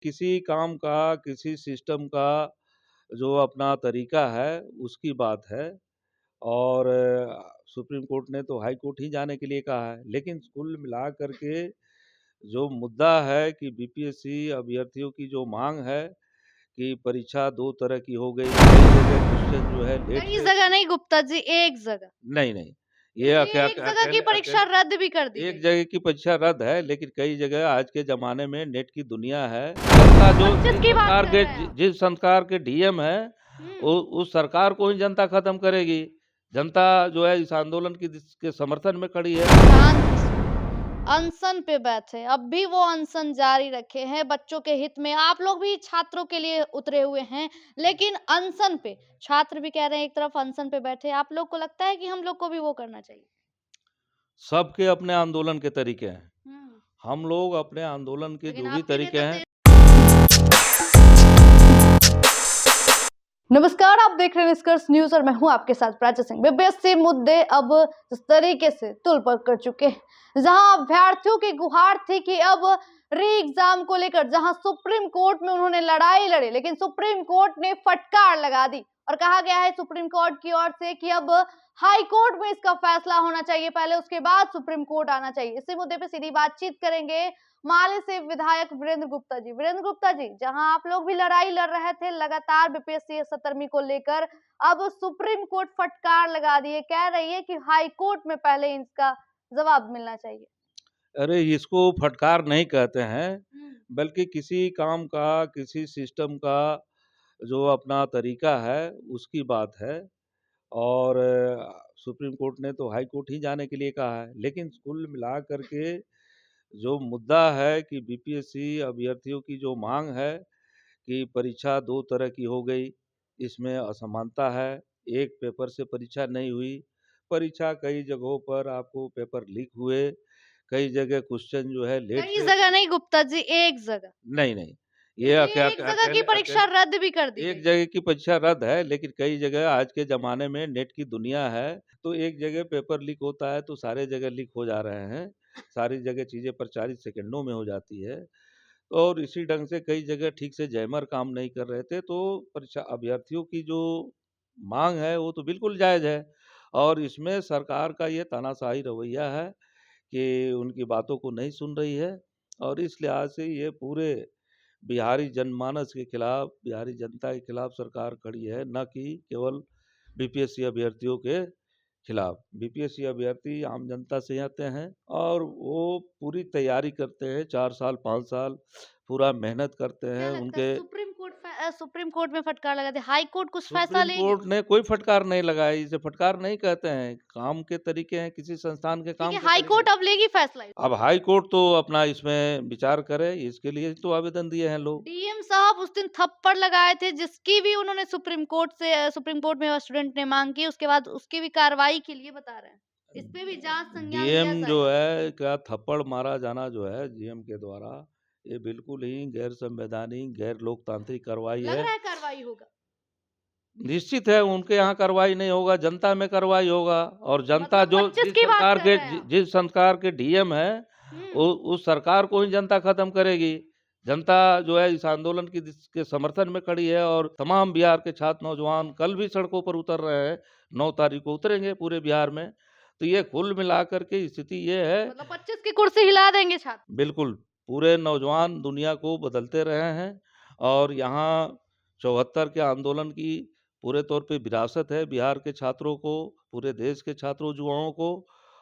किसी काम का, किसी सिस्टम का जो अपना तरीका है, उसकी बात है और सुप्रीम कोर्ट ने तो हाई कोर्ट ही जाने के लिए कहा है। लेकिन कुल मिला कर के जो मुद्दा है कि बीपीएससी अभ्यर्थियों की जो माँग है कि परीक्षा 2 तरह की हो गई, कई जगह क्वेश्चन जो है लेट कई से जगह नहीं गुप्ता जी, एक जगह। नहीं। ये देखिए, एक जगह की परीक्षा रद्द भी कर दी एक गई। जगह की परीक्षा रद्द है, लेकिन कई जगह आज के ज़माने में नेट की दुनिया है। जनता जो 25 की बात कर रहे हैं आप। जिस सरकार के डीएम हैं, हुँ। उ उस सरकार को ही जनता खत्म करेगी। जनता जो है इस आंदोलन के समर्थन में खड़ी है। शांति से अनशन पे बैठे, अब भी वो अनशन जारी रखे हैं बच्चों के हित में। आप लोग भी छात्रों के लिए उतरे हुए हैं, लेकिन अनशन पे छात्र भी कह रहे हैं, एक तरफ अनशन पे बैठे। आप लोग को लगता है कि हम लोग को भी वो करना चाहिए? सबके अपने आंदोलन के तरीके हैं। हुँ। हम लोग अपने आंदोलन के लेकिन जो भी आपके तरीके नेता हैं। नमस्कार, आप देख रहे हैं निष्कर्ष न्यूज और मैं हूं आपके साथ प्राची सिंह। बीपीएससी मुद्दे अब इस तरीके से तुल पर कर चुके हैं, जहां अभ्यर्थियों की गुहार थी कि अब री एग्जाम को लेकर जहां सुप्रीम कोर्ट में उन्होंने लड़ाई लड़ी, लेकिन सुप्रीम कोर्ट ने फटकार लगा दी और कहा गया है सुप्रीम कोर्ट की ओर से कि अब हाई कोर्ट में इसका फैसला होना चाहिए पहले, उसके बाद सुप्रीम कोर्ट आना चाहिए। इसी मुद्दे पे सीधी बातचीत करेंगे माले से विधायक वीरेंद्र गुप्ता जी। वीरेंद्र गुप्ता जी, जहां आप लोग भी लड़ाई लड़ रहे थे लगातार बीपीएससी 17वीं को लेकर, अब सुप्रीम कोर्ट फटकार लगा दिए, कह रही है कि हाई कोर्ट में पहले इसका जवाब मिलना चाहिए। अरे इसको फटकार नहीं कहते हैं, हम्म। बल्कि किसी काम का, किसी सिस्टम का जो अपना तरीका है, उसकी बात है और सुप्रीम कोर्ट ने तो हाई कोर्ट ही जाने के लिए कहा है। लेकिन कुल मिला कर के जो मुद्दा है कि बीपीएससी अभ्यर्थियों की जो माँग है कि परीक्षा 2 तरह की हो गई, इसमें असमानता है। एक पेपर से परीक्षा नहीं हुई, परीक्षा कई जगहों पर आपको पेपर लीक हुए, कई जगह क्वेश्चन जो है लेट कई से जगह नहीं गुप्ता जी, एक जगह। नहीं। ये देखिए, एक जगह की परीक्षा रद्द भी कर दी एक गई। जगह की परीक्षा रद्द है, लेकिन कई जगह आज के ज़माने में नेट की दुनिया है, तो एक जगह पेपर लीक होता है, तो सारे जगह लीक हो जा रहे हैं। सारी जगह चीज़ें प्रचारित सेकंडों में हो जाती है और इसी ढंग से कई जगह ठीक से जैमर काम नहीं कर रहे थे, तो परीक्षा अभ्यर्थियों की जो माँग है, वो तो बिल्कुल जायज़ है और इसमें सरकार का ये तानाशाही रवैया है कि उनकी बातों को नहीं सुन रही है और इस लिहाज से ये पूरे बिहारी जनमानस के खिलाफ, बिहारी जनता के खिलाफ सरकार खड़ी है, ना कि केवल बीपीएससी अभ्यर्थियों के खिलाफ। बीपीएससी अभ्यर्थी आम जनता से आते हैं और वो पूरी तैयारी करते हैं, 4 साल, 5 साल पूरा मेहनत करते क्या हैं। लगता है उनके सुप्रीम कोर्ट में फटकार लगा दे, हाई कोर्ट कुछ फैसला सुप्रीम लेगी? कोर्ट ने कोई फटकार नहीं लगाई, इसे फटकार नहीं कहते हैं। काम के तरीके हैं, किसी संस्थान के ठीक काम है, के हाई तरीके। कोर्ट अब लेगी फैसला। अब हाई कोर्ट तो अपना इसमें विचार करे, इसके लिए तो आवेदन दिए हैं लोग। डीएम साहब उस दिन थप्पड़ लगाए थे, जिसकी भी उन्होंने सुप्रीम कोर्ट में स्टूडेंट ने मांग की, उसके बाद उसकी भी कार्रवाई के लिए बता रहे हैं। इस पे भी जांच संज्ञान लिया डीएम जो जाएगा। है, क्या थप्पड़ मारा जाना जो है डीएम के द्वारा, ये बिल्कुल ही गैर संवैधानिक, गैर लोकतांत्रिक कार्रवाई लग है। रहा है कार्रवाई होगा। निश्चित है उनके यहाँ कार्रवाई नहीं होगा, जनता में कार्रवाई होगा और जनता मतलब जो 25 की बात कर रहे हैं आप। जिस सरकार के डीएम हैं, हम्म। उस सरकार को ही जनता खत्म करेगी। जनता जो है इस आंदोलन के समर्थन में खड़ी है और तमाम बिहार के छात्र नौजवान कल भी सड़कों पर उतर रहे हैं, 9 तारीख को उतरेंगे पूरे बिहार में। तो ये कुल मिलाकर के स्थिति ये है, मतलब 25 की कुर्सी हिला देंगे छात्र। बिल्कुल पूरे नौजवान दुनिया को बदलते रहे हैं और यहाँ 74 के आंदोलन की पूरे तौर पे विरासत है बिहार के छात्रों को, पूरे देश के छात्रों युवाओं को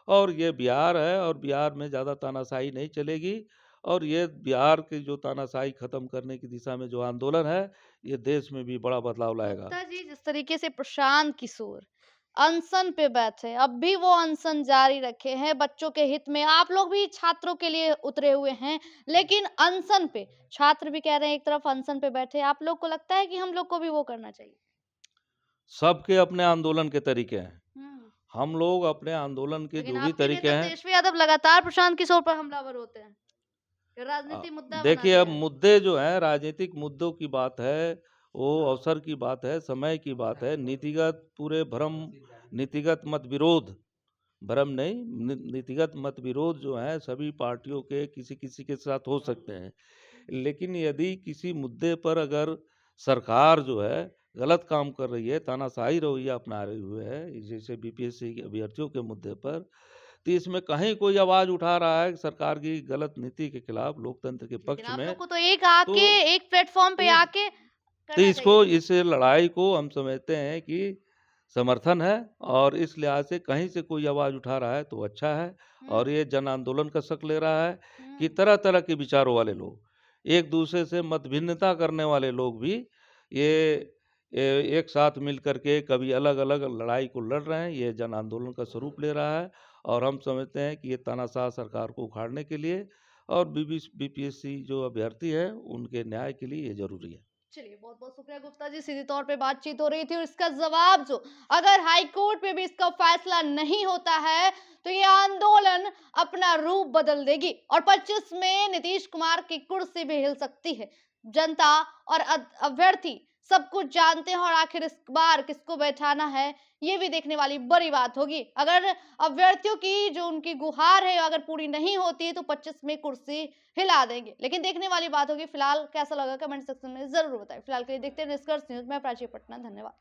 और ये बिहार है और बिहार में ज़्यादा तानाशाही नहीं चलेगी और ये बिहार की जो तानाशाही खत्म करने की दिशा में जो आंदोलन है, ये देश में भी बड़ा बदलाव लाएगा। गुप्ता जी, जिस तरीके से प्रशांत किशोर अनशन पे बैठे, अब भी वो अनशन जारी रखे हैं बच्चों के हित में। आप लोग भी छात्रों के लिए उतरे हुए हैं, लेकिन अनशन पे छात्र भी कह रहे हैं, एक तरफ अनशन पे बैठे। आप लोग को लगता है कि हम लोग को भी वो करना चाहिए? सबके अपने आंदोलन के तरीके हैं। हम्म। हम लोग अपने आंदोलन के लेकिन जो भी आपके तरीके नेता हैं। तेजस्वी यादव लगातार प्रशांत किशोर पर हमलावर होते हैं, अ, राजनीति मुद्दा बना देखिए, दिया अब है। मुद्दे जो हैं राजनीतिक मुद्दों की बात है, वो अवसर की बात है, समय की बात है। नीतिगत पूरे भ्रम, नीतिगत मतविरोध, भ्रम नहीं, नीतिगत मतविरोध जो है सभी पार्टियों के किसी-किसी के साथ हो सकते हैं। लेकिन यदि किसी मुद्दे पर अगर सरकार जो है गलत काम कर रही है, तानाशाही रवैया अपना रही हुए है, जैसे बीपीएससी के अभ्यर्थियों के मुद्दे पर, तो इसमें कहीं कोई आवाज़ उठा रहा है सरकार की गलत नीति के खिलाफ, लोकतंत्र के लेकिन पक्ष आप में, लोग को तो एक आके तो एक प्लेटफॉर्म पे इस आके तो करना इसको चाहिए। इस लड़ाई को हम समझते हैं कि समर्थन है, और इस लिहाज से कहीं से कोई आवाज़ उठा रहा है तो अच्छा है। और हुँ, ये जन आंदोलन का शक्ल ले रहा है कि हुँ। तरह-तरह के विचारों वाले लोग, एक दूसरे से मतभिन्नता करने वाले लोग भी ये एक साथ मिल कर के कभी अलग-अलग लड़ाई को लड़ रहे हैं। ये जन आंदोलन का स्वरूप ले रहा है, और हम समझते हैं कि ये तानाशाह सरकार को उखाड़ने के लिए और बीपीएससी जो अभ्यर्थी है उनके न्याय के लिए ये ज़रूरी है। चलिए, बहुत-बहुत शुक्रिया गुप्ता जी। सीधे तौर पे बातचीत हो रही थी और इसका जवाब जो अगर हाई कोर्ट में भी इसका फैसला नहीं होता है, तो ये आंदोलन अपना रूप बदल देगी और 25 में नीतीश कुमार की कुर्सी भी हिल सकती है। जनता और अभ्यर्थी सब कुछ जानते हैं और आखिर इस बार किसको बैठाना है, ये भी देखने वाली बड़ी बात होगी। अगर अभ्यर्थियों की जो उनकी गुहार है अगर पूरी नहीं होती है, तो 25 में कुर्सी हिला देंगे। लेकिन देखने वाली बात होगी। फिलहाल कैसा लगा कमेंट सेक्शन में ज़रूर बताएं। फिलहाल के लिए देखते हैं निष्कर्ष न्यूज़। मैं प्राची पटना, धन्यवाद।